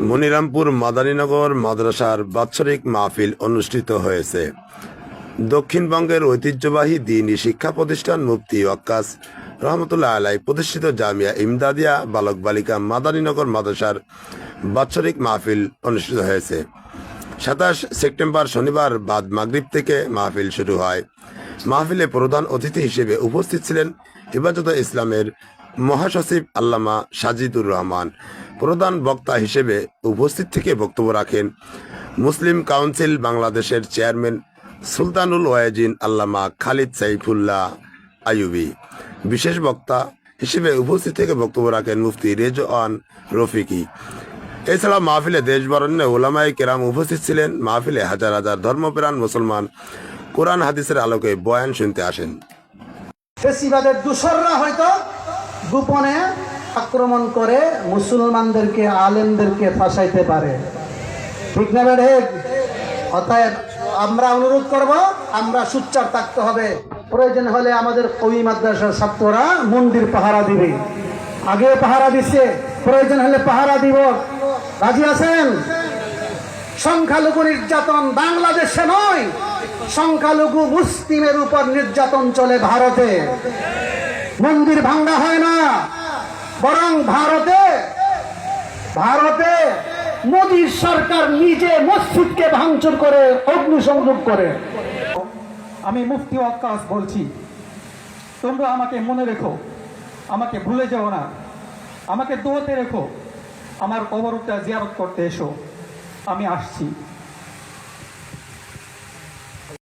মনিরামপুর মাদারীনগর মাদ্রাসার বাৎসরিক মাহফিল অনুষ্ঠিত হয়েছে। দক্ষিণবঙ্গের ঐতিহ্যবাহী দ্বীনি শিক্ষা প্রতিষ্ঠান মুফতি ওয়াক্কাস রহমতুল্লাহ আলাই প্রতিষ্ঠিত জামিয়া ইমদাদিয়া বালক বালিকা মাদারীনগর মাদ্রাসার বাৎসরিক মাহফিল অনুষ্ঠিত হয়েছে। 27 সেপ্টেম্বর শনিবার বাদ মাগরিব থেকে মাহফিল শুরু হয়। মাহফিলে প্রধান অতিথি হিসেবে উপস্থিত ছিলেন হেফাজতে ইসলামের মহাসচিব আল্লামা সাজিদুর রহমান। প্রধান বক্তা হিসেবে উপস্থিত থেকে বক্তব্য রাখেন মুসলিম কাউন্সিল বাংলাদেশের চেয়ারম্যান সুলতানুল ওয়াজিন আল্লামা খালিদ সাইফুল্লাহ আইয়ুবী। বিশেষ বক্তা হিসেবে উপস্থিত থেকে বক্তব্য রাখেন মুফতি রেজওয়ান রফিকি। এছাড়া মাহফিলে দেশ বরেণ্য উলামায়ে কেরাম উপস্থিত ছিলেন। মাহফিলে হাজার হাজার ধর্মপ্রাণ মুসলমান কোরআন হাদিসের আলোকে বয়ান শুনতে আসেন। ফেসিবাদের দূষররা হয়তো গোপনে আক্রমণ করে মুসলমানদেরকে আলেমদেরকে ফাঁসাইতে পারে, ঠিক না বেড়ে? অতএব আমরা অনুরোধ করব, আমরা সুচ্চার থাকতে হবে। প্রয়োজন হলে আমাদের কওমি মাদ্রাসার ছাত্ররা মন্দির পাহারা দিবে, আগে পাহারা দিচ্ছে, প্রয়োজন হলে পাহারা দিব। রাজি আছেন? সংখ্যালঘু নির্যাতন বাংলাদেশে নয়, সংখ্যালঘু মুসলিমের উপর নির্যাতন চলে ভারতে। মন্দির ভাঙ্গা হয় না, বরং ভারতে মোদী সরকার নিজে মসজিদকে ভাঙচুর করে অগ্নিসংযোগ করে। আমি মুফতি ওয়াক্কাস বলছি, তোমরা আমাকে মনে রেখো, আমাকে ভুলে যাও না, আমাকে দোয়াতে রেখো, আমার কবরটা জিয়ারত করতে এসো, আমি আসছি।